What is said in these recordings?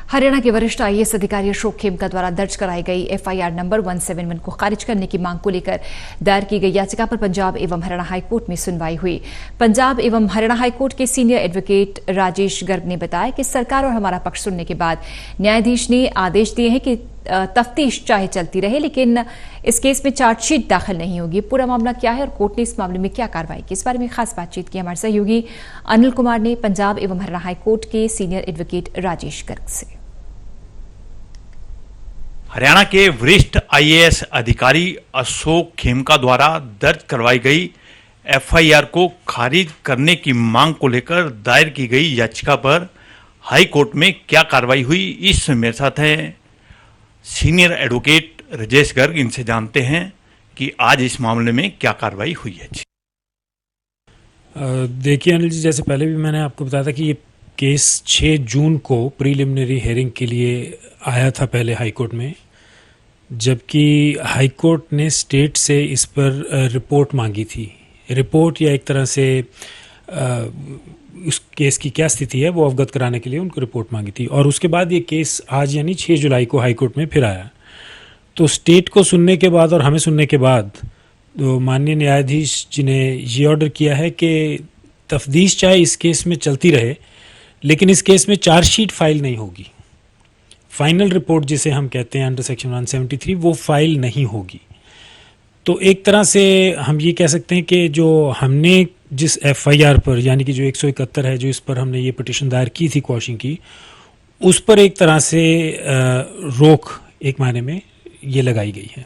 हरियाणा के वरिष्ठ आईएएस अधिकारी अशोक खेमका द्वारा दर्ज कराई गई एफआईआर नंबर 171 को खारिज करने की मांग को लेकर दायर की गई याचिका पर पंजाब एवं हरियाणा हाईकोर्ट में सुनवाई हुई। पंजाब एवं हरियाणा हाईकोर्ट के सीनियर एडवोकेट राजेश गर्ग ने बताया कि सरकार और हमारा पक्ष सुनने के बाद न्यायाधीश ने आदेश दिए हैं कि तफ्तीश चाहे चलती रहे, लेकिन इस केस में चार्जशीट दाखिल नहीं होगी। पूरा मामला क्या है और कोर्ट ने इस मामले में क्या कार्रवाई की, इस बारे में खास बातचीत की हमारे सहयोगी अनिल कुमार ने पंजाब एवं हरियाणा हाईकोर्ट के सीनियर एडवोकेट राजेश गर्ग से। हरियाणा के वरिष्ठ आईएएस अधिकारी अशोक खेमका द्वारा दर्ज करवाई गई एफआईआर को खारिज करने की मांग को लेकर दायर की गई याचिका पर हाई कोर्ट में क्या कार्रवाई हुई, इस मेरे साथ हैं सीनियर एडवोकेट राजेश गर्ग। इनसे जानते हैं कि आज इस मामले में क्या कार्रवाई हुई है। देखिए अनिल जी, जैसे पहले भी मैंने आपको बताया था कि ये केस 6 जून को प्रीलिमिनरी हियरिंग के लिए आया था पहले हाई कोर्ट में, जबकि हाई कोर्ट ने स्टेट से इस पर रिपोर्ट मांगी थी। रिपोर्ट या एक तरह से उस केस की क्या स्थिति है वो अवगत कराने के लिए उनको रिपोर्ट मांगी थी। और उसके बाद ये केस आज यानी 6 जुलाई को हाई कोर्ट में फिर आया। तो स्टेट को सुनने के बाद और हमें सुनने के बाद तो माननीय न्यायाधीश जी ने ये ऑर्डर किया है कि तफ्तीश चाहे इस केस में चलती रहे, लेकिन इस केस में चार्जशीट फाइल नहीं होगी। फाइनल रिपोर्ट जिसे हम कहते हैं अंडर सेक्शन 173 वो फाइल नहीं होगी। तो एक तरह से हम ये कह सकते हैं कि जो हमने जिस एफआईआर पर यानी कि जो 171 है, जो इस पर हमने ये पिटीशन दायर की थी क्वॉशिंग की, उस पर एक तरह से रोक एक मायने में ये लगाई गई है।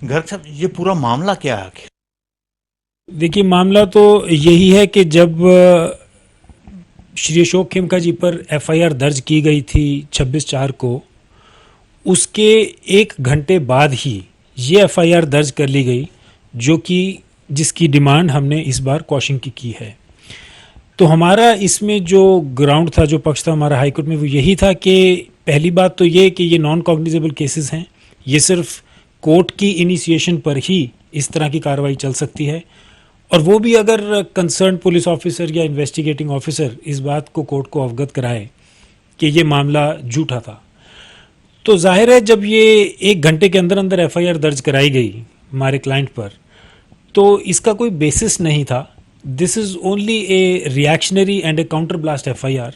गर्ग साहब, ये पूरा मामला क्या है? देखिए, मामला तो यही है कि जब श्री अशोक खेमका जी पर एफआईआर दर्ज की गई थी 26/4 को, उसके 1 घंटे बाद ही ये एफआईआर दर्ज कर ली गई, जो कि जिसकी डिमांड हमने इस बार क्वॉशिंग की है। तो हमारा इसमें जो ग्राउंड था, जो पक्ष था हमारा हाईकोर्ट में, वो यही था कि पहली बात तो ये कि ये नॉन कॉग्निजेबल केसेस हैं, ये सिर्फ कोर्ट की इनिशिएशन पर ही इस तरह की कार्रवाई चल सकती है, और वो भी अगर कंसर्न पुलिस ऑफिसर या इन्वेस्टिगेटिंग ऑफिसर इस बात को कोर्ट को अवगत कराए कि ये मामला झूठा था। तो जाहिर है जब ये 1 घंटे के अंदर अंदर एफआईआर दर्ज कराई गई हमारे क्लाइंट पर, तो इसका कोई बेसिस नहीं था। This is only A reactionary and A counter blast FIR.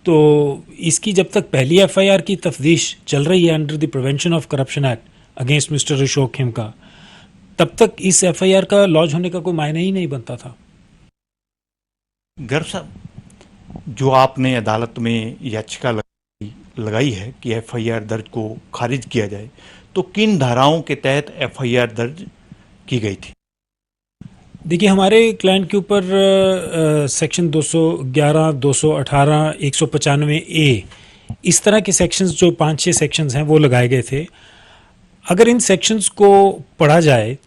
तो इसकी जब तक पहली एफआईआर की तफ्तीश चल रही है under the prevention of corruption act against mister Ashok Khemka, तब तक इस एफआईआर का लॉन्च होने का कोई मायने ही नहीं बनता था। गर्ग साहब, जो आपने अदालत में याचिका लगाई है कि एफआईआर दर्ज को खारिज किया जाए, तो किन धाराओं के तहत एफआईआर दर्ज की गई थी? देखिए, हमारे क्लाइंट के ऊपर सेक्शन 211, 218, 195A इस तरह के सेक्शंस, जो 5-6 सेक्शंस हैं, वो लगाए गए थे। अगर इन सेक्शंस को पढ़ा जाए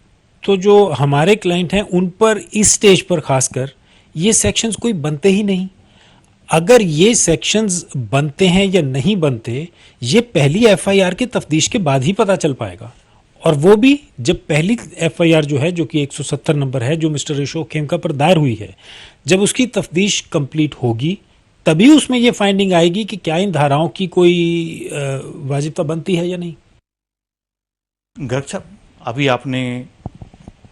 तो जो हमारे क्लाइंट हैं उन पर इस स्टेज पर खासकर ये सेक्शंस कोई बनते ही नहीं। अगर ये सेक्शंस बनते हैं या नहीं बनते, ये पहली एफआईआर के तफ्तीश के बाद ही पता चल पाएगा, और वो भी जब पहली एफआईआर जो है, जो कि 170 नंबर है, जो मिस्टर अशोक खेमका पर दायर हुई है, जब उसकी तफ्तीश कंप्लीट होगी तभी उसमें ये फाइंडिंग आएगी कि क्या इन धाराओं की कोई वाजिबता बनती है या नहीं। गर्ग साहब, अभी आपने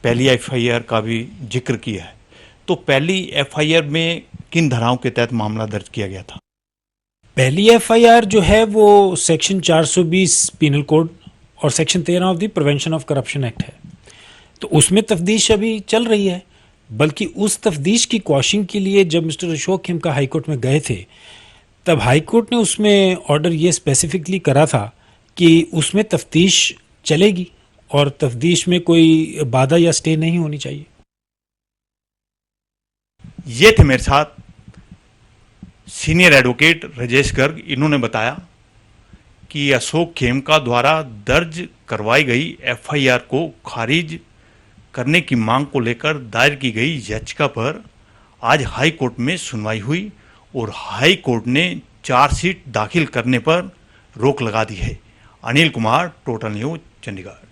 पहली एफआईआर का भी जिक्र किया है, तो पहली एफआईआर में किन धाराओं के तहत मामला दर्ज किया गया था? पहली एफआईआर जो है वो सेक्शन 420 पीनल कोड और section 13 of the prevention of corruption act है। तो उसमें तफ्तीश अभी चल रही है, बल्कि उस तफ्तीश की क्वॉशिंग के लिए जब मिस्टर अशोक खेमका हाईकोर्ट में गए थे, तब हाईकोर्ट ने उसमें ऑर्डर ये स्पेसिफिकली करा था कि उसमें तफ्तीश चलेगी और तफ्तीश में कोई बाधा या स्टे नहीं होनी चाहिए। ये थे मेरे साथ सीनियर एडवोकेट राजेश गर्ग। इन्होंने बताया कि अशोक खेमका द्वारा दर्ज करवाई गई एफआईआर को खारिज करने की मांग को लेकर दायर की गई याचिका पर आज हाई कोर्ट में सुनवाई हुई और हाई कोर्ट ने चार्जशीट दाखिल करने पर रोक लगा दी है। Anil Kumar, total news, Chandigarh.